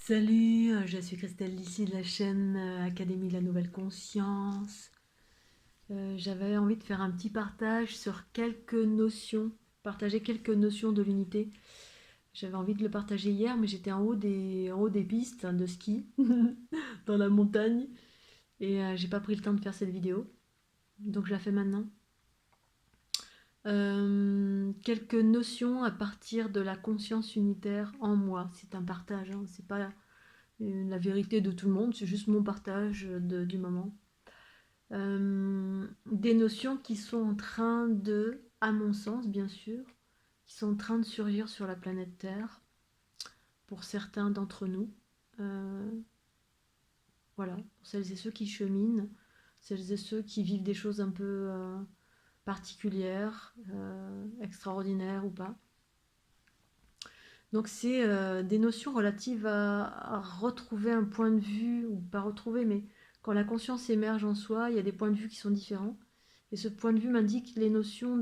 Salut, je suis Christelle d'ici de la chaîne Académie de la Nouvelle Conscience. J'avais envie de faire un petit partage sur quelques notions, partager quelques notions de l'unité. J'avais envie de le partager hier, mais j'étais en haut des pistes de ski, dans la montagne, et j'ai pas pris le temps de faire cette vidéo, donc je la fais maintenant. Quelques notions à partir de la conscience unitaire en moi. C'est un partage, hein, c'est pas la vérité de tout le monde, c'est juste mon partage du moment. Des notions qui sont en train de, à mon sens bien sûr, qui sont en train de surgir sur la planète Terre, pour certains d'entre nous. Euh, voilà, pour celles et ceux qui cheminent, celles et ceux qui vivent des choses un peu particulières, extraordinaires ou pas. Donc c'est des notions relatives à retrouver un point de vue, ou pas retrouver, mais quand la conscience émerge en soi, il y a des points de vue qui sont différents. Et ce point de vue m'indique les notions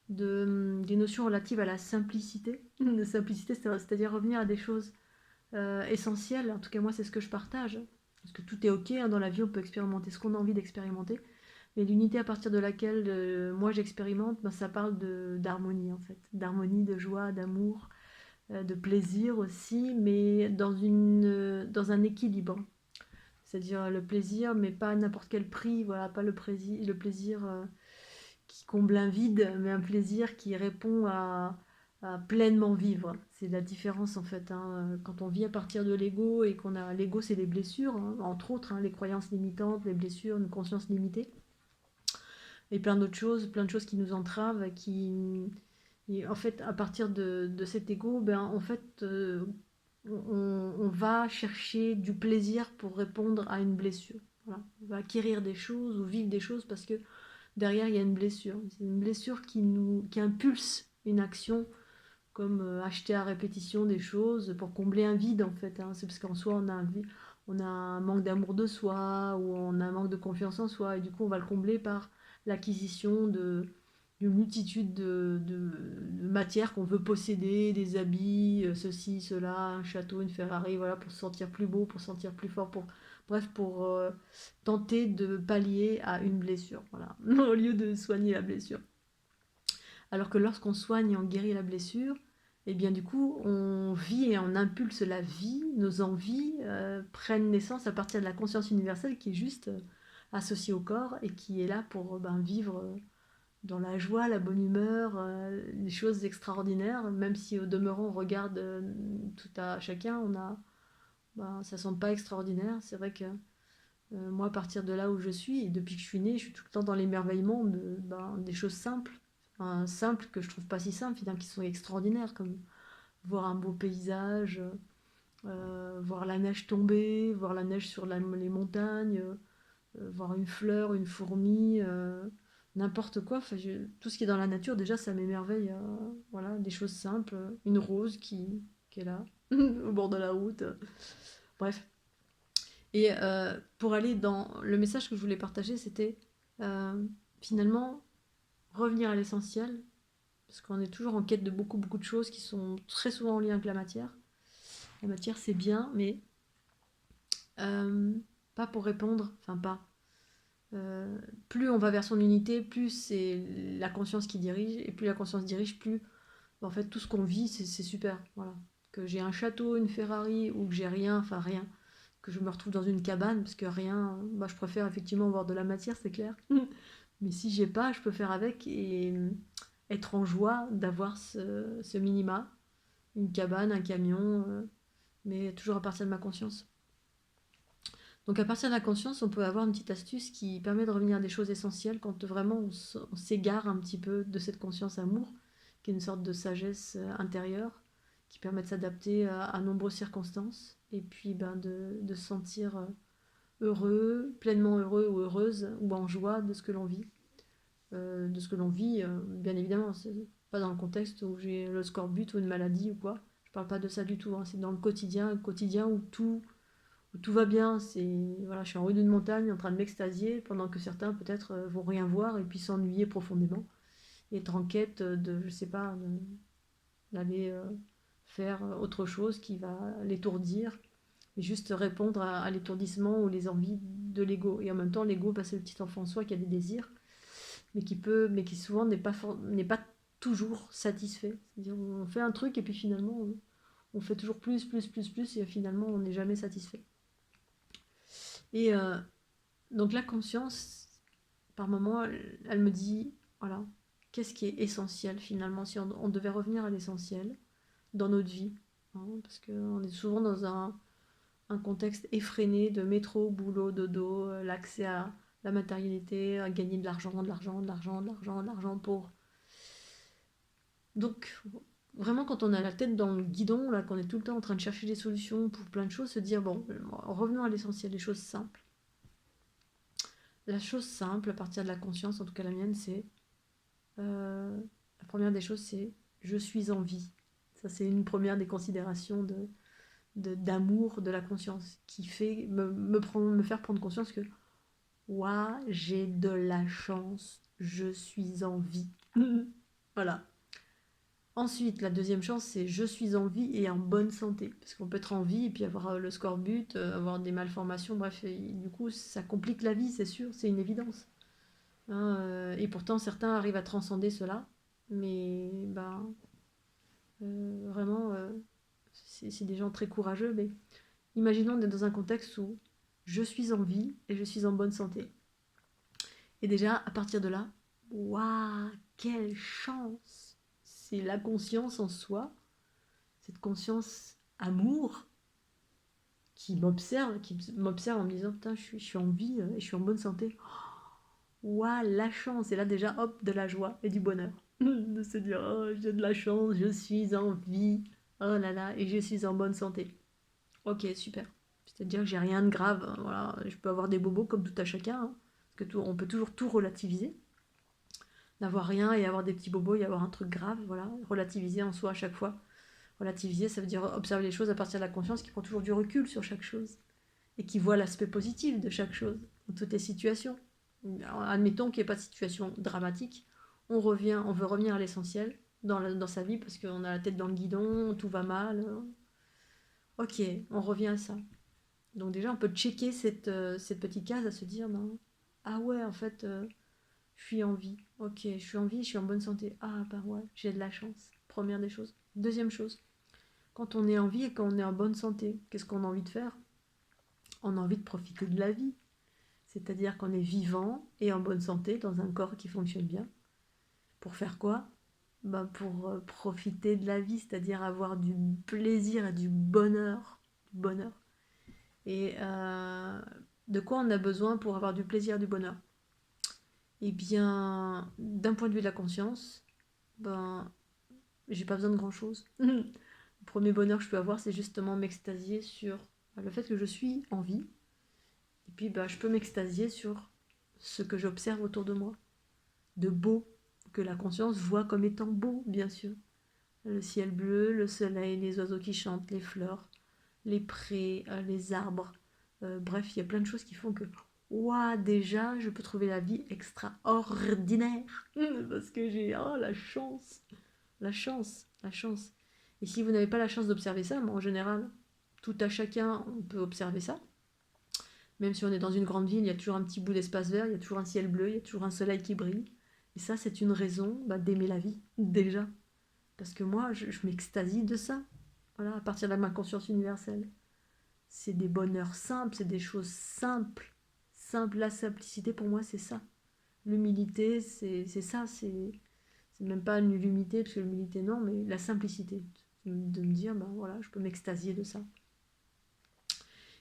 des notions relatives à la simplicité. De simplicité, c'est-à-dire revenir à des choses essentielles. En tout cas, moi, c'est ce que je partage. Parce que tout est ok, hein, dans la vie, on peut expérimenter ce qu'on a envie d'expérimenter. Mais l'unité à partir de laquelle moi j'expérimente, ben, ça parle d'harmonie en fait. D'harmonie, de joie, d'amour, de plaisir aussi, mais dans un équilibre. C'est-à-dire le plaisir, mais pas à n'importe quel prix, voilà, pas le plaisir qui comble un vide, mais un plaisir qui répond à pleinement vivre. C'est la différence en fait, hein. Quand on vit à partir de l'ego et qu'on a l'ego, c'est les blessures, hein, entre autres, hein, les croyances limitantes, les blessures, une conscience limitée, et plein de choses qui nous entravent, et en fait, à partir de cet ego, ben, en fait, on va chercher du plaisir pour répondre à une blessure. Voilà. On va acquérir des choses ou vivre des choses parce que derrière, il y a une blessure. C'est une blessure qui impulse une action, comme acheter à répétition des choses pour combler un vide, en fait, hein. C'est parce qu'en soi, on a un manque d'amour de soi, ou on a un manque de confiance en soi, et du coup, on va le combler par l'acquisition d'une multitude de matières qu'on veut posséder, des habits, ceci, cela, un château, une Ferrari, voilà, pour se sentir plus beau, pour se sentir plus fort, bref, pour tenter de pallier à une blessure, voilà, au lieu de soigner la blessure. Alors que lorsqu'on soigne et on guérit la blessure, eh bien du coup, on vit et on impulse la vie, nos envies prennent naissance à partir de la conscience universelle qui est juste associée au corps et qui est là pour vivre dans la joie, la bonne humeur, des choses extraordinaires, même si au demeurant on regarde tout à chacun, ça ne semble pas extraordinaire. C'est vrai que moi, à partir de là où je suis, et depuis que je suis née, je suis tout le temps dans l'émerveillement des choses simples. Enfin, simples que je trouve pas si simples, finalement, qui sont extraordinaires, comme voir un beau paysage, voir la neige tomber, voir la neige sur les montagnes, voir une fleur, une fourmi, n'importe quoi. Enfin, tout ce qui est dans la nature, déjà, ça m'émerveille. Voilà, des choses simples, une rose qui est là, au bord de la route. Bref. Et pour aller dans le message que je voulais partager, c'était euh, finalement revenir à l'essentiel, parce qu'on est toujours en quête de beaucoup, beaucoup de choses qui sont très souvent en lien avec la matière. La matière, c'est bien, mais euh, pas pour répondre, enfin pas. Plus on va vers son unité, plus c'est la conscience qui dirige, et plus la conscience dirige, plus en fait tout ce qu'on vit, c'est super. Voilà. Que j'ai un château, une Ferrari, ou que j'ai rien, enfin rien, que je me retrouve dans une cabane, parce que rien, bah, je préfère effectivement voir de la matière, c'est clair. Mais si j'ai pas, je peux faire avec et être en joie d'avoir ce minima, une cabane, un camion, mais toujours à partir de ma conscience. Donc à partir de la conscience, on peut avoir une petite astuce qui permet de revenir à des choses essentielles quand vraiment on s'égare un petit peu de cette conscience amour, qui est une sorte de sagesse intérieure, qui permet de s'adapter à nombreuses circonstances, et puis de se sentir heureux, pleinement heureux ou heureuse, ou en joie de ce que l'on vit. Bien évidemment, c'est pas dans le contexte où j'ai le scorbut ou une maladie ou quoi. Je parle pas de ça du tout, hein. C'est dans le quotidien où tout va bien. Voilà, je suis en haut d'une montagne en train de m'extasier, pendant que certains peut-être vont rien voir et puis s'ennuyer profondément et être en quête de, je sais pas, d'aller faire autre chose qui va l'étourdir, et juste répondre à l'étourdissement ou les envies de l'ego. Et en même temps, l'ego, c'est le petit enfant en soi qui a des désirs, mais qui souvent n'est pas toujours satisfait. C'est-à-dire, on fait un truc et puis finalement, on fait toujours plus, et finalement, on n'est jamais satisfait. Et donc la conscience, par moment, elle me dit, voilà, qu'est-ce qui est essentiel finalement, si on devait revenir à l'essentiel dans notre vie, hein, parce qu'on est souvent dans un contexte effréné de métro, boulot, dodo, l'accès à la matérialité, à gagner de l'argent, de l'argent pour... Donc, vraiment, quand on a la tête dans le guidon, là, qu'on est tout le temps en train de chercher des solutions pour plein de choses, se dire, bon, revenons à l'essentiel, les choses simples. La chose simple, à partir de la conscience, en tout cas la mienne, c'est... la première des choses, c'est je suis en vie. Ça, c'est une première des considérations d'amour de la conscience qui fait me faire prendre conscience que ouah, j'ai de la chance, je suis en vie. Voilà. Ensuite, la deuxième chance, c'est je suis en vie et en bonne santé. Parce qu'on peut être en vie et puis avoir le scorbut, avoir des malformations, bref, et du coup, ça complique la vie, c'est sûr, c'est une évidence. Hein, et pourtant, certains arrivent à transcender cela, mais ben, vraiment, c'est des gens très courageux. Mais imaginons d'être dans un contexte où je suis en vie et je suis en bonne santé. Et déjà, à partir de là, waouh, quelle chance! C'est la conscience en soi, cette conscience amour qui m'observe en me disant putain, je suis en vie et je suis en bonne santé. Waouh, la chance! Et là, déjà, hop, de la joie et du bonheur. De se dire, oh, j'ai de la chance, je suis en vie, oh là là, et je suis en bonne santé. Ok, super. C'est-à-dire que j'ai rien de grave, hein, voilà, je peux avoir des bobos comme tout à chacun, hein, parce que on peut toujours tout relativiser. N'avoir rien et avoir des petits bobos et avoir un truc grave, voilà, relativiser en soi à chaque fois. Relativiser, ça veut dire observer les choses à partir de la conscience qui prend toujours du recul sur chaque chose et qui voit l'aspect positif de chaque chose, dans toutes les situations. Alors, admettons qu'il n'y ait pas de situation dramatique, on veut revenir à l'essentiel dans sa vie parce qu'on a la tête dans le guidon, tout va mal. Ok, on revient à ça. Donc déjà, on peut checker cette petite case à se dire, ben, ah ouais, en fait, je suis en vie. Ok, je suis en vie, je suis en bonne santé. Ah bah ouais, j'ai de la chance. Première des choses. Deuxième chose, quand on est en vie et quand on est en bonne santé, qu'est-ce qu'on a envie de faire? On a envie de profiter de la vie. C'est-à-dire qu'on est vivant et en bonne santé dans un corps qui fonctionne bien. Pour faire quoi? Ben pour profiter de la vie, c'est-à-dire avoir du plaisir et du bonheur. Du bonheur. Et de quoi on a besoin pour avoir du plaisir et du bonheur? Eh bien, d'un point de vue de la conscience, ben, j'ai pas besoin de grand-chose. Le premier bonheur que je peux avoir, c'est justement m'extasier sur le fait que je suis en vie. Et puis, ben, je peux m'extasier sur ce que j'observe autour de moi. De beau, que la conscience voit comme étant beau, bien sûr. Le ciel bleu, le soleil, les oiseaux qui chantent, les fleurs, les prés, les arbres. Bref, il y a plein de choses qui font que, ouah, déjà, je peux trouver la vie extraordinaire. Parce que j'ai, oh, la chance. La chance, la chance. Et si vous n'avez pas la chance d'observer ça, en général, tout à chacun, on peut observer ça. Même si on est dans une grande ville, il y a toujours un petit bout d'espace vert, il y a toujours un ciel bleu, il y a toujours un soleil qui brille. Et ça, c'est une raison d'aimer la vie, déjà. Parce que moi, je m'extasie de ça. Voilà, à partir de ma conscience universelle. C'est des bonheurs simples, c'est des choses simples. Simple, la simplicité, pour moi, c'est ça. L'humilité, c'est ça, c'est même pas une l'humilité, parce que l'humilité, non, mais la simplicité. De me dire, ben voilà, je peux m'extasier de ça.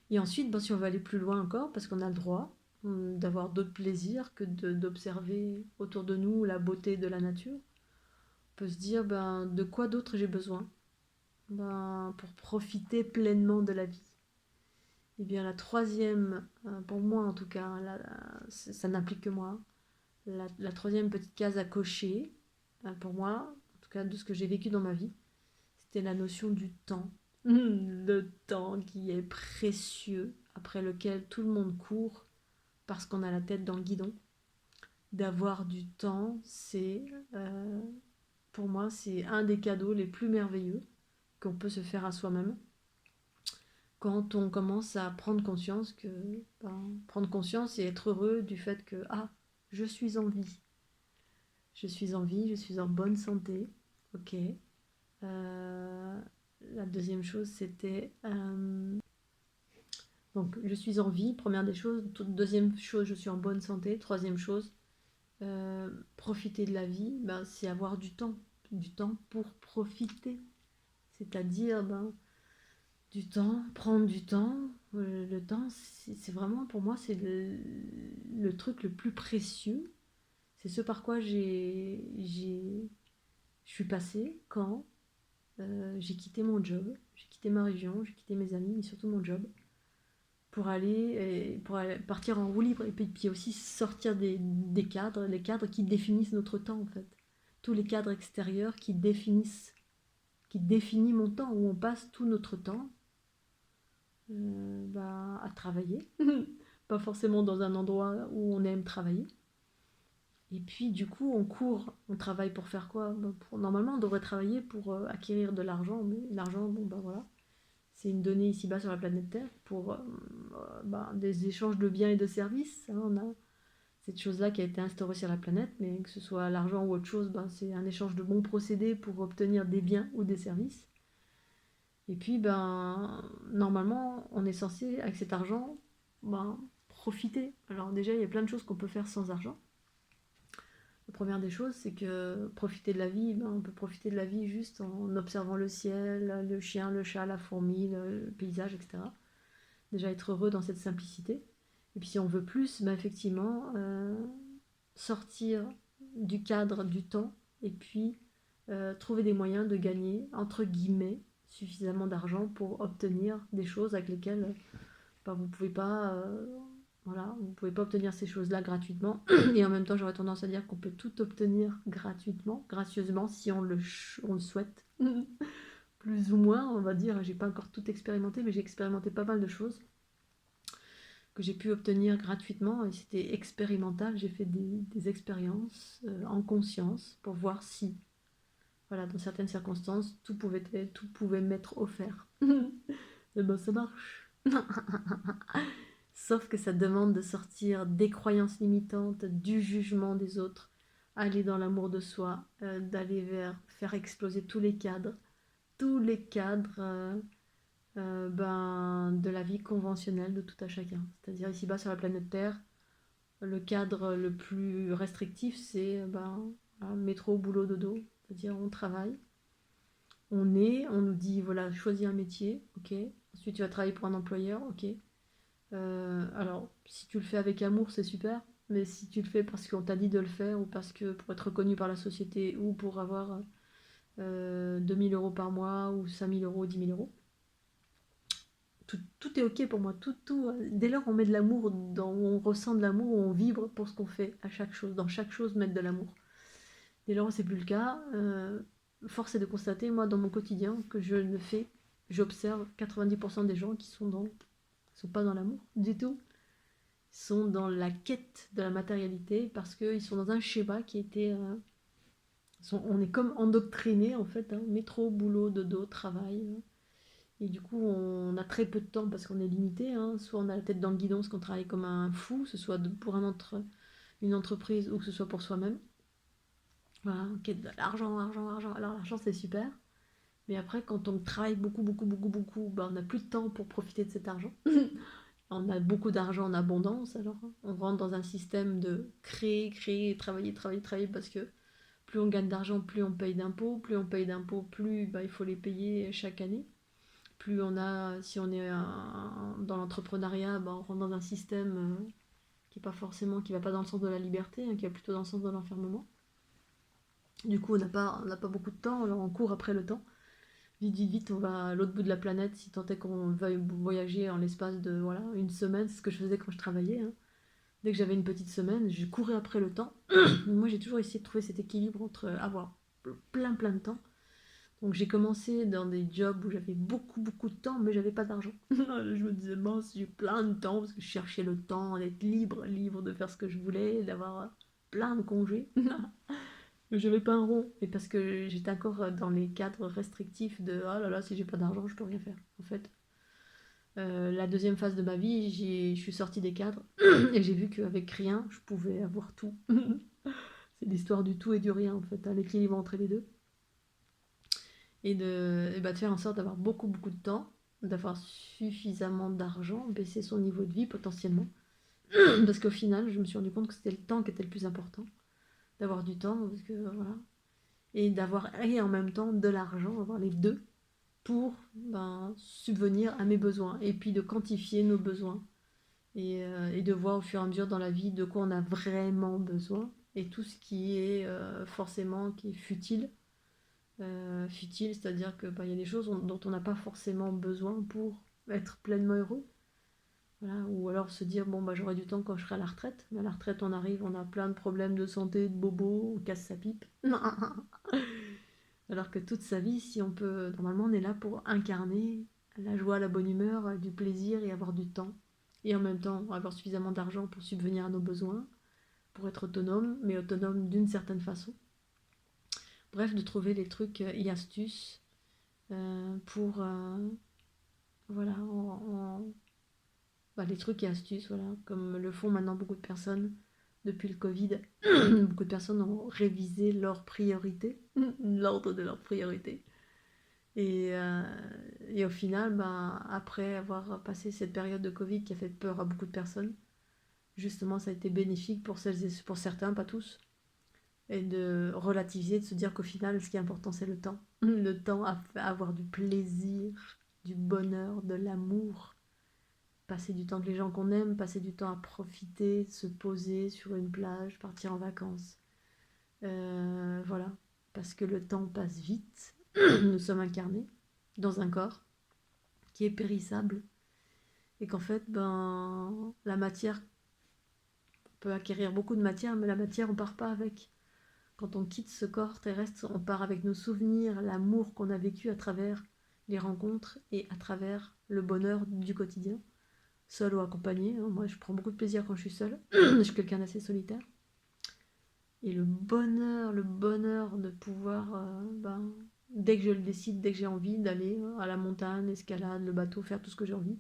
Et ensuite, ben, si on veut aller plus loin encore, parce qu'on a le droit d'avoir d'autres plaisirs que d'observer autour de nous la beauté de la nature, on peut se dire, ben, de quoi d'autre j'ai besoin, ben, pour profiter pleinement de la vie. Et bien la troisième, pour moi en tout cas, ça n'implique que moi, la troisième petite case à cocher, pour moi, en tout cas de ce que j'ai vécu dans ma vie, c'était la notion du temps. Le temps qui est précieux, après lequel tout le monde court parce qu'on a la tête dans le guidon. D'avoir du temps, c'est, pour moi, c'est un des cadeaux les plus merveilleux qu'on peut se faire à soi-même quand on commence à prendre conscience prendre conscience et être heureux du fait que je suis en vie, je suis en vie, je suis en bonne santé, ok. La deuxième chose c'était donc je suis en vie, première des choses. Deuxième chose, je suis en bonne santé. Troisième chose, profiter de la vie, c'est avoir du temps pour profiter, c'est-à-dire du temps, prendre du temps. Le temps, c'est vraiment, pour moi, c'est le truc le plus précieux. C'est ce par quoi je suis passée quand j'ai quitté mon job, j'ai quitté ma région, j'ai quitté mes amis, mais surtout mon job, pour aller partir en roue libre et puis aussi sortir des cadres, les cadres qui définissent notre temps en fait. Tous les cadres extérieurs qui définissent mon temps, où on passe tout notre temps à travailler, pas forcément dans un endroit où on aime travailler. Et puis du coup on court, on travaille pour faire quoi? Normalement on devrait travailler pour acquérir de l'argent, mais l'argent, voilà, c'est une donnée ici-bas sur la planète Terre pour des échanges de biens et de services. On a cette chose-là qui a été instaurée sur la planète, mais que ce soit l'argent ou autre chose, c'est un échange de bons procédés pour obtenir des biens ou des services. Et puis, normalement, on est censé, avec cet argent, profiter. Alors déjà, il y a plein de choses qu'on peut faire sans argent. La première des choses, c'est que profiter de la vie, on peut profiter de la vie juste en observant le ciel, le chien, le chat, la fourmi, le paysage, etc. Déjà être heureux dans cette simplicité. Et puis si on veut plus, effectivement, sortir du cadre du temps et puis trouver des moyens de gagner, entre guillemets, suffisamment d'argent pour obtenir des choses avec lesquelles vous pouvez pas... voilà, vous ne pouvez pas obtenir ces choses-là gratuitement. Et en même temps, j'aurais tendance à dire qu'on peut tout obtenir gratuitement, gracieusement, si on le souhaite. Plus ou moins, on va dire. J'ai pas encore tout expérimenté, mais j'ai expérimenté pas mal de choses que j'ai pu obtenir gratuitement. Et c'était expérimental. J'ai fait des expériences en conscience pour voir si, voilà, dans certaines circonstances, tout pouvait m'être offert. Et ça marche. Sauf que ça demande de sortir des croyances limitantes, du jugement des autres, aller dans l'amour de soi, d'aller vers faire exploser tous les cadres de la vie conventionnelle de tout à chacun. C'est-à-dire ici-bas sur la planète Terre, le cadre le plus restrictif, c'est métro, boulot, dodo. C'est-à-dire on travaille, on nous dit voilà, choisis un métier, ok. Ensuite tu vas travailler pour un employeur, ok. Alors, si tu le fais avec amour, c'est super, mais si tu le fais parce qu'on t'a dit de le faire, ou parce que pour être reconnu par la société, ou pour avoir 2000 euros par mois, ou 5000 euros, 10 000 euros, tout est ok pour moi. Dès lors, on met de l'amour, on ressent de l'amour, on vibre pour ce qu'on fait à chaque chose. Dans chaque chose, mettre de l'amour. Dès lors, c'est plus le cas. Force est de constater, moi, dans mon quotidien, que j'observe 90% des gens qui sont pas dans l'amour du tout, sont dans la quête de la matérialité parce qu'ils sont dans un schéma qui était... on est comme endoctriné en fait, métro, boulot, dodo, travail. Et du coup, on a très peu de temps parce qu'on est limité. Soit on a la tête dans le guidon parce qu'on travaille comme un fou, que ce soit pour une entreprise ou que ce soit pour soi-même. Voilà, on quête de l'argent, argent, argent. Alors l'argent c'est super. Mais après, quand on travaille beaucoup, beaucoup, beaucoup, beaucoup, on n'a plus de temps pour profiter de cet argent. On a beaucoup d'argent en abondance, alors on rentre dans un système de créer, créer, travailler, travailler, travailler, parce que plus on gagne d'argent, plus on paye d'impôts, plus on paye d'impôts, plus il faut les payer chaque année. Plus si on est dans l'entrepreneuriat, on rentre dans un système qui va pas dans le sens de la liberté, qui va plutôt dans le sens de l'enfermement. Du coup, on n'a pas beaucoup de temps, alors on court après le temps. Vite, vite, vite, on va à l'autre bout de la planète, si tant est qu'on veuille voyager en l'espace de une semaine. C'est ce que je faisais quand je travaillais. Dès que j'avais une petite semaine, je courais après le temps. Moi, j'ai toujours essayé de trouver cet équilibre entre avoir plein de temps. Donc j'ai commencé dans des jobs où j'avais beaucoup, beaucoup de temps, mais j'avais pas d'argent. Je me disais, si j'ai plein de temps, parce que je cherchais le temps d'être libre de faire ce que je voulais, d'avoir plein de congés. j'avais pas un rond. Et parce que j'étais encore dans les cadres restrictifs de oh là là, si j'ai pas d'argent, je peux rien faire. En fait, la deuxième phase de ma vie, je suis sortie des cadres et j'ai vu qu'avec rien, je pouvais avoir tout. C'est l'histoire du tout et du rien en fait, hein, l'équilibre entre les deux. Et de faire en sorte d'avoir beaucoup beaucoup de temps, d'avoir suffisamment d'argent, baisser son niveau de vie potentiellement. Parce qu'au final, je me suis rendu compte que c'était le temps qui était le plus important. D'avoir du temps, parce que voilà. Et d'avoir, et en même temps, de l'argent, avoir les deux, pour subvenir à mes besoins. Et puis de quantifier nos besoins. Et de voir au fur et à mesure dans la vie de quoi on a vraiment besoin. Et tout ce qui est forcément qui est futile. Futile, c'est-à-dire que y a des choses dont on n'a pas forcément besoin pour être pleinement heureux. Voilà. Ou alors se dire, bon, j'aurai du temps quand je serai à la retraite. Mais à la retraite, on arrive, on a plein de problèmes de santé, de bobo, on casse sa pipe. Alors que toute sa vie, si on peut, normalement, on est là pour incarner la joie, la bonne humeur, du plaisir et avoir du temps. Et en même temps, avoir suffisamment d'argent pour subvenir à nos besoins, pour être autonome, mais autonome d'une certaine façon. Bref, de trouver les trucs et astuces pour, voilà, les trucs et astuces, voilà, comme le font maintenant beaucoup de personnes depuis le Covid. Beaucoup de personnes ont révisé leurs priorités, l'ordre de leurs priorités. Et au final, après avoir passé cette période de Covid qui a fait peur à beaucoup de personnes, justement, ça a été bénéfique pour pour certains, pas tous, et de relativiser, de se dire qu'au final, ce qui est important, c'est le temps. Le temps à avoir du plaisir, du bonheur, de l'amour. Passer du temps avec les gens qu'on aime, passer du temps à profiter, se poser sur une plage, partir en vacances. Voilà. Parce que le temps passe vite. Nous sommes incarnés dans un corps qui est périssable. Et qu'en fait, la matière, on peut acquérir beaucoup de matière, mais la matière, on part pas avec. Quand on quitte ce corps terrestre, on part avec nos souvenirs, l'amour qu'on a vécu à travers les rencontres et à travers le bonheur du quotidien, seul ou accompagné. Moi, je prends beaucoup de plaisir quand je suis seule. Je suis quelqu'un d'assez solitaire. Et le bonheur de pouvoir, dès que je le décide, dès que j'ai envie d'aller à la montagne, escalade, le bateau, faire tout ce que j'ai envie.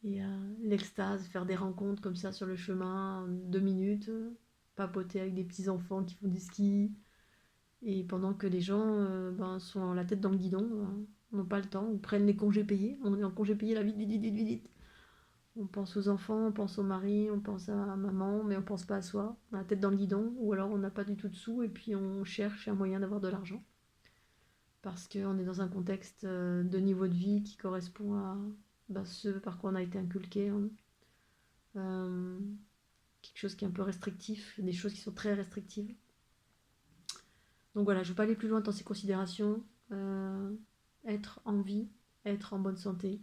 Et l'extase, faire des rencontres comme ça sur le chemin, 2 minutes, papoter avec des petits enfants qui font du ski. Et pendant que les gens sont la tête dans le guidon, n'ont pas le temps, ou prennent les congés payés. On est en congé payé, la vite, vite, vite, vite, vite. On pense aux enfants, on pense au mari, on pense à maman, mais on pense pas à soi. On a la tête dans le guidon, ou alors on n'a pas du tout de sous, et puis on cherche un moyen d'avoir de l'argent. Parce qu'on est dans un contexte de niveau de vie qui correspond à ce par quoi on a été inculqué. Quelque chose qui est un peu restrictif, des choses qui sont très restrictives. Donc voilà, je ne vais pas aller plus loin dans ces considérations. Être en vie, être en bonne santé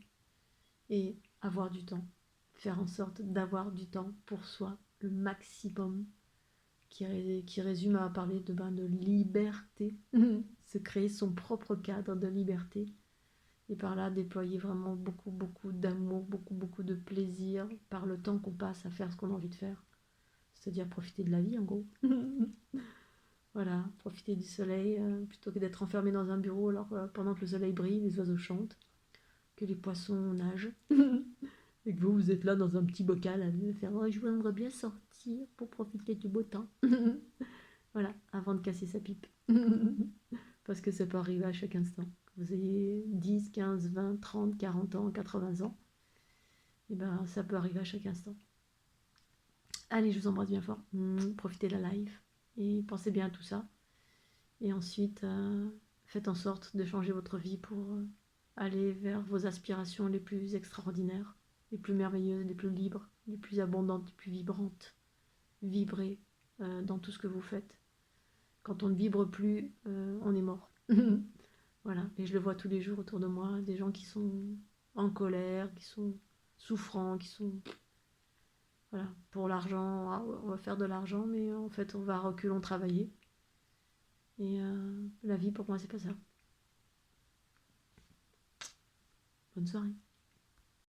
et avoir du temps. Faire en sorte d'avoir du temps pour soi, le maximum, qui résume à parler de liberté. Se créer son propre cadre de liberté. Et par là, déployer vraiment beaucoup, beaucoup d'amour, beaucoup, beaucoup de plaisir par le temps qu'on passe à faire ce qu'on a envie de faire. C'est-à-dire profiter de la vie, en gros. Voilà, profiter du soleil plutôt que d'être enfermé dans un bureau alors pendant que le soleil brille, les oiseaux chantent, que les poissons nagent. Et que vous êtes là dans un petit bocal à faire oh, je voudrais bien sortir pour profiter du beau temps. Voilà, avant de casser sa pipe. Parce que ça peut arriver à chaque instant. Que vous ayez 10, 15, 20, 30, 40 ans, 80 ans. Et ça peut arriver à chaque instant. Allez, je vous embrasse bien fort. Profitez de la life. Et pensez bien à tout ça. Et ensuite, faites en sorte de changer votre vie pour aller vers vos aspirations les plus extraordinaires, les plus merveilleuses, les plus libres, les plus abondantes, les plus vibrantes. Vibrez dans tout ce que vous faites. Quand on ne vibre plus, on est mort. Voilà, et je le vois tous les jours autour de moi, des gens qui sont en colère, qui sont souffrants, qui sont... Voilà, pour l'argent, on va faire de l'argent, mais en fait on va à reculons travailler. Et la vie pour moi c'est pas ça. Bonne soirée.